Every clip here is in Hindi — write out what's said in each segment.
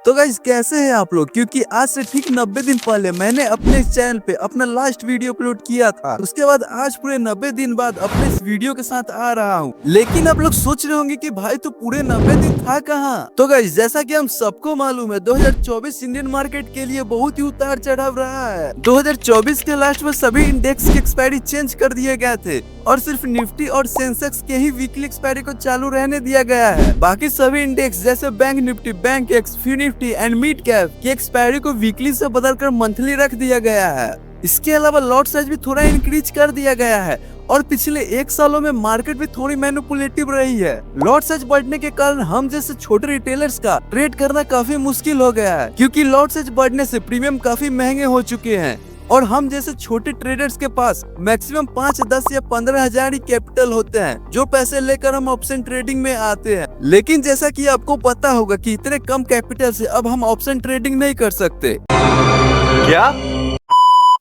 तो गाइस कैसे हैं आप लोग, क्योंकि आज से ठीक 90 दिन पहले मैंने अपने इस चैनल पे अपना लास्ट वीडियो अपलोड किया था। उसके बाद आज पूरे 90 दिन बाद अपने इस वीडियो के साथ आ रहा हूँ। लेकिन आप लोग सोच रहे होंगे कि भाई तो पूरे 90 दिन था कहाँ। तो गाइस जैसा कि हम सबको मालूम है 2024 इंडियन मार्केट के लिए बहुत ही उतार चढ़ाव रहा है। 2024 के लास्ट में सभी इंडेक्स की एक्सपायरी चेंज कर दिए गए थे और सिर्फ निफ्टी और सेंसेक्स के ही वीकली एक्सपायरी को चालू रहने दिया गया है। बाकी सभी इंडेक्स जैसे bank Nifty, bank x, Nifty and mid cap की एक्सपायरी को वीकली से बदलकर मंथली रख दिया गया है। इसके अलावा लॉट साइज भी थोड़ा इंक्रीज कर दिया गया है और पिछले 1 सालों में मार्केट भी थोड़ी मैनिपुलेटिव रही है। लॉट साइज बढ़ने के कारण हम जैसे छोटे रिटेलर्स का ट्रेड करना काफी मुश्किल हो गया है, क्योंकि लॉट साइज बढ़ने से प्रीमियम काफी महंगे हो चुके हैं और हम जैसे छोटे ट्रेडर्स के पास मैक्सिमम 5, 10 या 15 हजार ही कैपिटल होते हैं, जो पैसे लेकर हम ऑप्शन ट्रेडिंग में आते हैं। लेकिन जैसा कि आपको पता होगा कि इतने कम कैपिटल से अब हम ऑप्शन ट्रेडिंग नहीं कर सकते। क्या?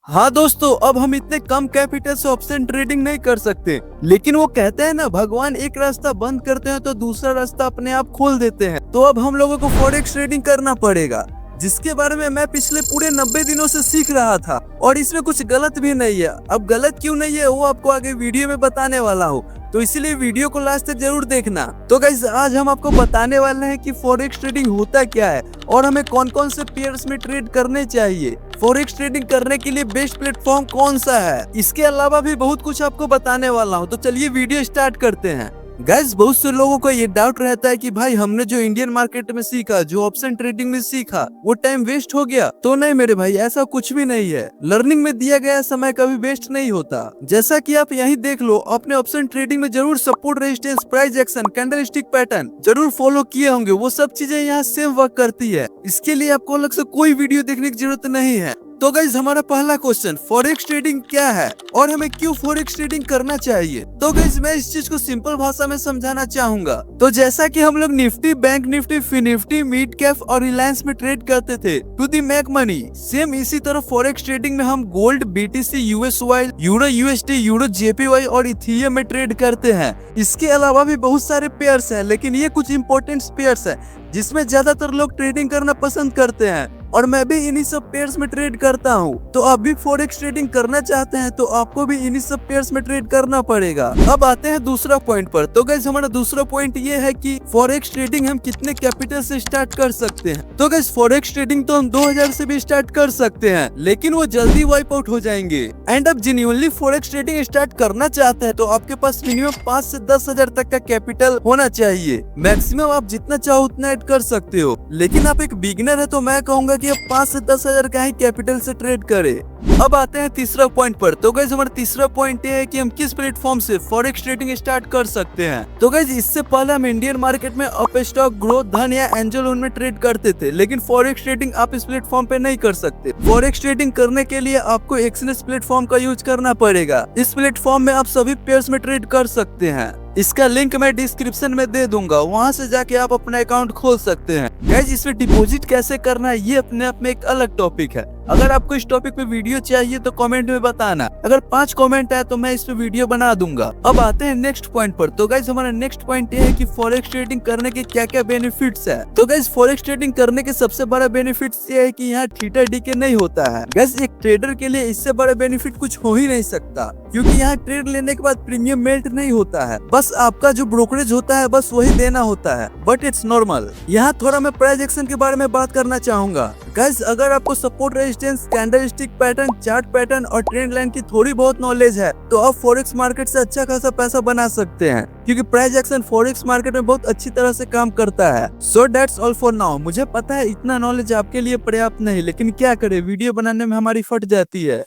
हाँ दोस्तों, अब हम इतने कम कैपिटल से ऑप्शन ट्रेडिंग नहीं कर सकते। लेकिन वो कहते हैं ना, भगवान एक रास्ता बंद करते हैं तो दूसरा रास्ता अपने आप खोल देते हैं। तो अब हम लोगों को फॉरेक्स ट्रेडिंग करना पड़ेगा, जिसके बारे में मैं पिछले पूरे 90 दिनों से सीख रहा था और इसमें कुछ गलत भी नहीं है। अब गलत क्यों नहीं है वो आपको आगे वीडियो में बताने वाला हूँ, तो इसीलिए वीडियो को लास्ट तक जरूर देखना। तो गाइस आज हम आपको बताने वाले हैं कि फॉरेक्स ट्रेडिंग होता क्या है और हमें कौन कौन से पेयर्स में ट्रेड करने चाहिए। फॉरेक्स ट्रेडिंग करने के लिए बेस्ट प्लेटफॉर्म कौन सा है, इसके अलावा भी बहुत कुछ आपको बताने वाला हूँ। तो चलिए वीडियो स्टार्ट करते हैं। गाइस बहुत से लोगों को ये डाउट रहता है कि भाई हमने जो इंडियन मार्केट में सीखा, जो ऑप्शन ट्रेडिंग में सीखा, वो टाइम वेस्ट हो गया। तो नहीं मेरे भाई, ऐसा कुछ भी नहीं है। लर्निंग में दिया गया समय कभी वेस्ट नहीं होता। जैसा कि आप यहीं देख लो, अपने ऑप्शन ट्रेडिंग में जरूर support, resistance, price action, candlestick pattern जरूर फॉलो किए होंगे। वो सब चीजें यहाँ सेम वर्क करती है। इसके लिए आपको अलग से कोई वीडियो देखने की जरूरत नहीं है। तो गाइस हमारा पहला क्वेश्चन, फॉरेक्स ट्रेडिंग क्या है और हमें क्यों फॉरेक्स ट्रेडिंग करना चाहिए। तो गाइस मैं इस चीज को सिंपल भाषा में समझाना चाहूंगा। तो जैसा कि हम लोग Nifty, bank Nifty, FinNifty, mid cap और रिलायंस में ट्रेड करते थे to the make money, same इसी तरह फॉरेक्स ट्रेडिंग में हम gold, BTC, US oil, euro USD, euro JPY और इथीरियम में ट्रेड करते हैं। इसके अलावा भी बहुत सारे पेयर्स हैं, लेकिन ये कुछ इंपॉर्टेंट पेयर्स हैं जिसमें ज्यादातर लोग ट्रेडिंग करना पसंद करते हैं और मैं भी इन्हीं सब पेयर्स में ट्रेड करता हूँ। तो आप भी फॉरेक्स ट्रेडिंग करना चाहते हैं तो आपको भी इन्हीं सब पेयर्स में ट्रेड करना पड़ेगा। अब आते हैं दूसरा पॉइंट पर। तो गाइस हमारा दूसरा पॉइंट ये है कि फॉरेक्स ट्रेडिंग हम कितने कैपिटल से स्टार्ट कर सकते हैं। तो गाइस फॉरेक्स ट्रेडिंग तो हम 2000 से भी स्टार्ट कर सकते हैं, लेकिन वो जल्दी वाइप आउट हो जाएंगे। एंड अब जेन्युइनली फॉरेक्स ट्रेडिंग स्टार्ट करना चाहते हैं तो आपके पास मिनिमम 5 से 10 हजार तक का कैपिटल होना चाहिए। मैक्सिमम आप जितना चाहो उतना ऐड कर सकते हो, लेकिन आप एक बिगिनर है तो मैं कहूंगा कि 5 से 10 हजार का ही कैपिटल से ट्रेड करें। अब आते हैं तीसरा पॉइंट पर। तो गाइस हमारा तीसरा पॉइंट ये है कि हम किस प्लेटफॉर्म से फॉरेक्स ट्रेडिंग स्टार्ट कर सकते हैं। तो गाइस इससे पहले हम इंडियन मार्केट में अप स्टॉक, ग्रोथ, धन या एंजल लोन में ट्रेड करते थे, लेकिन फॉरेक्स ट्रेडिंग आप इस प्लेटफॉर्म पे नहीं कर सकते। फॉरेक्स ट्रेडिंग करने के लिए आपको एक्सचेंज प्लेटफॉर्म का यूज करना पड़ेगा। इस प्लेटफॉर्म में आप सभी पेयर्स में ट्रेड कर सकते हैं। इसका लिंक मैं डिस्क्रिप्शन में दे दूंगा, वहां से जाके आप अपना अकाउंट खोल सकते हैं। गाइस इसमें डिपॉजिट कैसे करना है ये अपने आप में एक अलग टॉपिक है। अगर आपको इस टॉपिक पे वीडियो चाहिए तो कमेंट में बताना। अगर 5 कमेंट है तो मैं इस पे वीडियो बना दूंगा। अब आते हैं नेक्स्ट पॉइंट पर। तो गाइस हमारा नेक्स्ट पॉइंट ये है कि फॉरेक्स ट्रेडिंग करने के क्या क्या बेनिफिट्स है। तो गाइस फॉरेक्स ट्रेडिंग करने के सबसे बड़ा बेनिफिट्स ये है कि यहाँ थीटा डीके नहीं होता है। गाइस एक ट्रेडर के लिए इससे बड़ा बेनिफिट कुछ हो ही नहीं सकता, क्योंकि यहाँ ट्रेड लेने के बाद प्रीमियम मेल्ट नहीं होता है। बस आपका जो ब्रोकरेज होता है बस वही देना होता है, बट इट्स नॉर्मल। यहाँ थोड़ा मैं प्राइस एक्शन के बारे में बात करना चाहूंगा। गाइस अगर आपको support, resistance, candlestick pattern, chart pattern और ट्रेंड लाइन की थोड़ी बहुत नॉलेज है तो आप फॉरेक्स मार्केट से अच्छा खासा पैसा बना सकते हैं, क्योंकि प्राइस एक्शन फॉरेक्स मार्केट में बहुत अच्छी तरह से काम करता है। So that's all for now. मुझे पता है इतना नॉलेज आपके लिए पर्याप्त नहीं, लेकिन क्या करें, वीडियो बनाने में हमारी फट जाती है।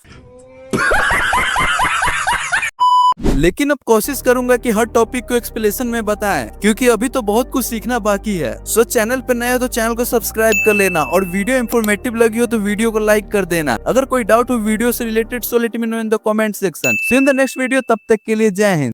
लेकिन अब कोशिश करूंगा कि हर टॉपिक को एक्सप्लेनेशन में बताएं, क्योंकि अभी तो बहुत कुछ सीखना बाकी है। सो चैनल पे नए हो तो चैनल को सब्सक्राइब कर लेना और वीडियो इंफॉर्मेटिव लगी हो तो वीडियो को लाइक कर देना। अगर कोई डाउट हो वीडियो से related so let me know in the comment section. See you in the next video, तब तक के लिए जय हिंद।